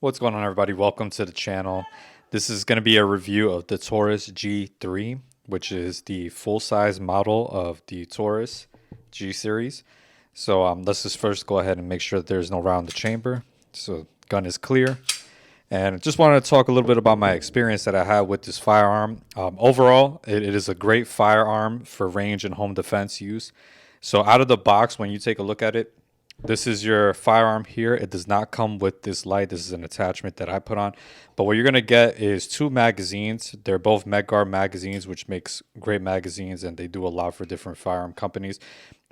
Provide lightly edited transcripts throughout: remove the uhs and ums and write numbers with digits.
What's going on, everybody? Welcome to the channel. This is going to be a review of the Taurus G3, which is the full-size model of the Taurus G series. So let's just first go ahead and make sure that there's no round in the chamber. So gun is clear. And just wanted to talk a little bit about my experience that I had with this firearm. Overall, it is a great firearm for range and home defense use. So out of the box, when you take a look at it, this is your firearm here. It does not come with this light. This is an attachment that I put on. But what you're going to get is two magazines. They're both Medgar magazines, which makes great magazines, and they do a lot for different firearm companies.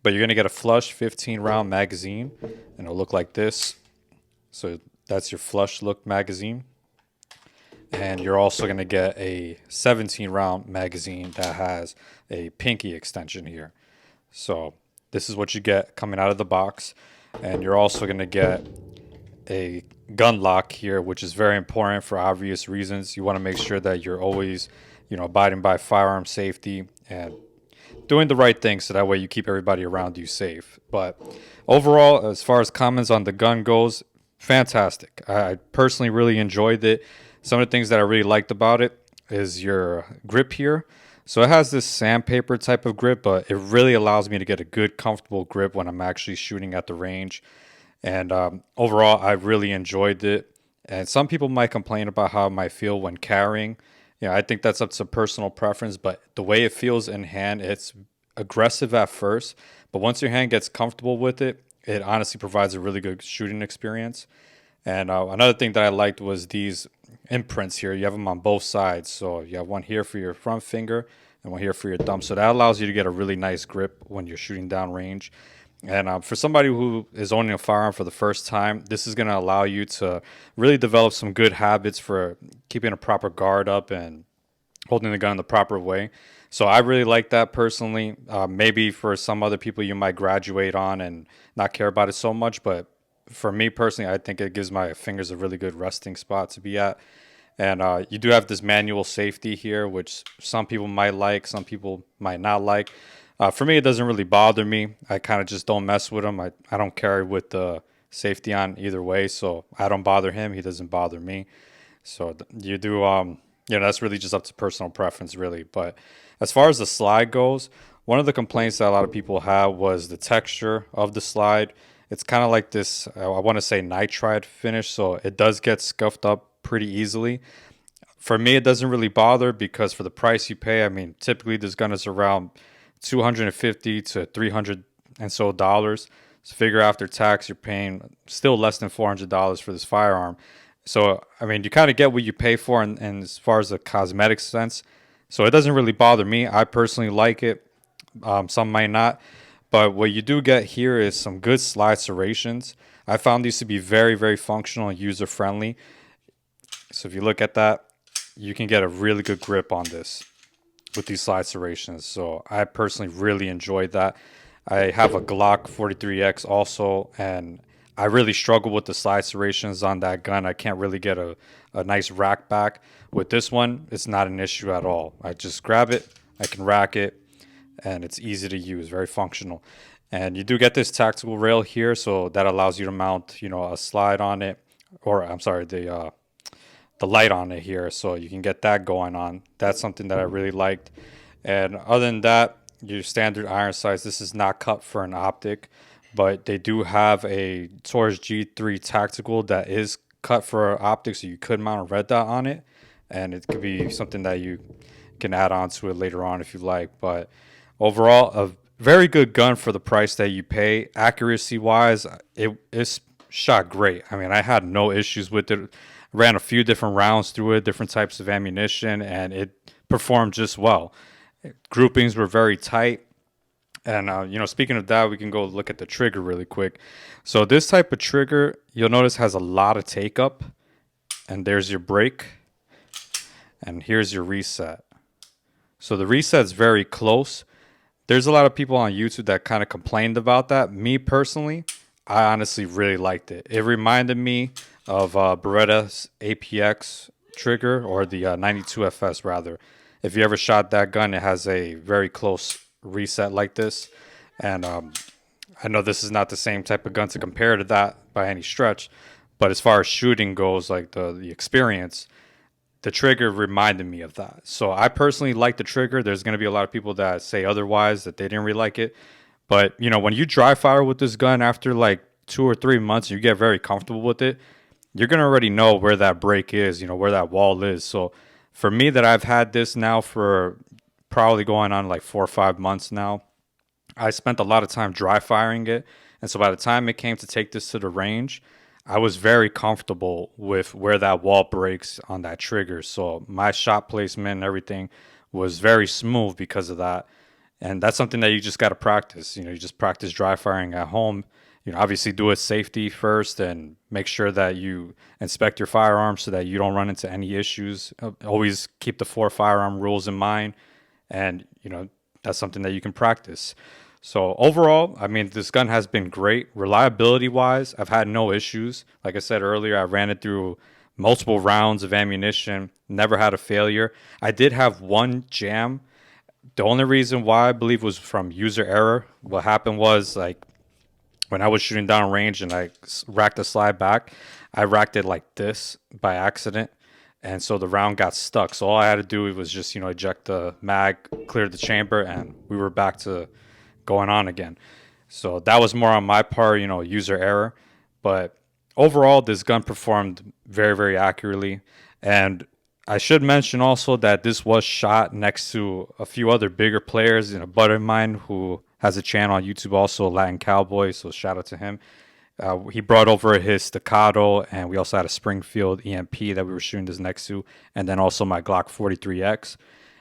But you're going to get a flush 15 round magazine, and it'll look like this. So that's your flush look magazine. And you're also going to get a 17 round magazine that has a pinky extension here. So this is what you get coming out of the box. And you're also going to get a gun lock here, which is very important for obvious reasons. You want to make sure that you're always, abiding by firearm safety and doing the right thing so that way you keep everybody around you safe. But overall, as far as comments on the gun goes, fantastic. I personally really enjoyed it. Some of the things that I really liked about it is your grip here. So it has this sandpaper type of grip, but it really allows me to get a good, comfortable grip when I'm actually shooting at the range. And overall, I really enjoyed it. And some people might complain about how it might feel when carrying. I think that's up to personal preference, but the way it feels in hand, it's aggressive at first, but once your hand gets comfortable with it, it honestly provides a really good shooting experience. And another thing that I liked was these imprints here. You have them on both sides. So you have one here for your front finger and one here for your thumb. So that allows you to get a really nice grip when you're shooting down range. And for somebody who is owning a firearm for the first time, this is going to allow you to really develop some good habits for keeping a proper guard up and holding the gun in the proper way. So I really like that personally. Maybe for some other people, you might graduate on and not care about it so much. But for me personally, I think it gives my fingers a really good resting spot to be at. And you do have this manual safety here, which some people might like, some people might not like. For me, it doesn't really bother me. I kind of just don't mess with him. I don't carry with the safety on either way, so I don't bother him. He doesn't bother me. So you do, that's really just up to personal preference, really. But as far as the slide goes, one of the complaints that a lot of people have was the texture of the slide. It's kind of like this, I want to say nitride finish, so it does get scuffed up pretty easily. For me, it doesn't really bother because for the price you pay, I mean, typically this gun is around 250 to 300 and so dollars. So figure after tax, you're paying still less than $400 for this firearm. So, I mean, you kind of get what you pay for in as far as the cosmetic sense. So it doesn't really bother me. I personally like it. Some might not. But what you do get here is some good slide serrations. I found these to be very, very functional and user-friendly. So if you look at that, you can get a really good grip on this with these slide serrations. So I personally really enjoyed that. I have a Glock 43X also, and I really struggle with the slide serrations on that gun. I can't really get a nice rack back. With this one, it's not an issue at all. I just grab it, I can rack it, and it's easy to use, very functional. And you do get this tactical rail here, so that allows you to mount, a slide on it, or I'm sorry, the light on it here, so you can get that going on. That's something that I really liked. And other than that, your standard iron sights. This is not cut for an optic, but they do have a Taurus G3 tactical that is cut for optics, so you could mount a red dot on it, and it could be something that you can add on to it later on if you like. But overall, a very good gun for the price that you pay. Accuracy wise, it's shot great. I mean, I had no issues with it. Ran a few different rounds through it, different types of ammunition, and it performed just well. Groupings were very tight. And, speaking of that, we can go look at the trigger really quick. So this type of trigger, you'll notice, has a lot of take up. And there's your break. And here's your reset. So the reset's very close. There's a lot of people on YouTube that kind of complained about that. Me personally, I honestly really liked it. It reminded me of Beretta's APX trigger, or the 92FS rather. If you ever shot that gun, it has a very close reset like this. And I know this is not the same type of gun to compare to that by any stretch, But as far as shooting goes, like the experience, the trigger reminded me of that. So I personally like the trigger. There's going to be a lot of people that say otherwise, that they didn't really like it. But you know, when you dry fire with this gun after like 2 or 3 months, you get very comfortable with it. You're gonna already know where that break is. You know where that wall is. So for me, that I've had this now for probably going on like 4 or 5 months now. I spent a lot of time dry firing it. And so by the time it came to take this to the range, I was very comfortable with where that wall breaks on that trigger. So my shot placement and everything was very smooth because of that. And that's something that you just got to practice. You know, you just practice dry firing at home. You know, obviously do it safety first and make sure that you inspect your firearm so that you don't run into any issues. Always keep the 4 firearm rules in mind. And, you know, that's something that you can practice. So overall, I mean, this gun has been great. Reliability wise, I've had no issues. Like I said earlier, I ran it through multiple rounds of ammunition, never had a failure. I did have one jam. The only reason why I believe was from user error. What happened was, like, when I was shooting down range and I racked the slide back, I racked it like this by accident. And so the round got stuck. So all I had to do was just, you know, eject the mag, clear the chamber, and we were back to going on again. So that was more on my part, you know, user error. But overall, this gun performed very, very accurately. And I should mention also that this was shot next to a few other bigger players. You know, a buddy of mine who has a channel on YouTube, also Latin Cowboy. So shout out to him. He brought over his staccato, and we also had a Springfield EMP that we were shooting this next to, and then also my Glock 43X.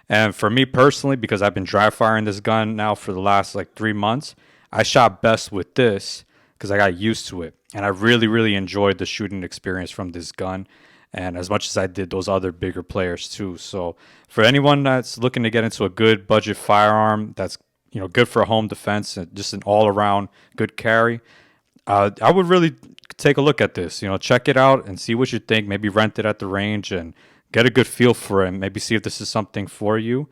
And for me personally, because I've been dry firing this gun now for the last like 3 months, I shot best with this because I got used to it. And I really, really enjoyed the shooting experience from this gun. And as much as I did those other bigger players too. So for anyone that's looking to get into a good budget firearm that's, you know, good for home defense and just an all around good carry, I would really take a look at this. You know, check it out and see what you think. Maybe rent it at the range and get a good feel for it. And maybe see if this is something for you.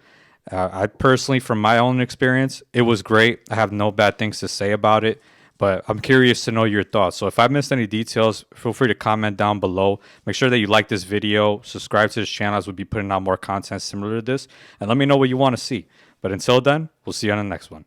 I personally, from my own experience, it was great. I have no bad things to say about it. But I'm curious to know your thoughts. So if I missed any details, feel free to comment down below. Make sure that you like this video, subscribe to this channel as we'll be putting out more content similar to this, and let me know what you want to see. But until then, we'll see you on the next one.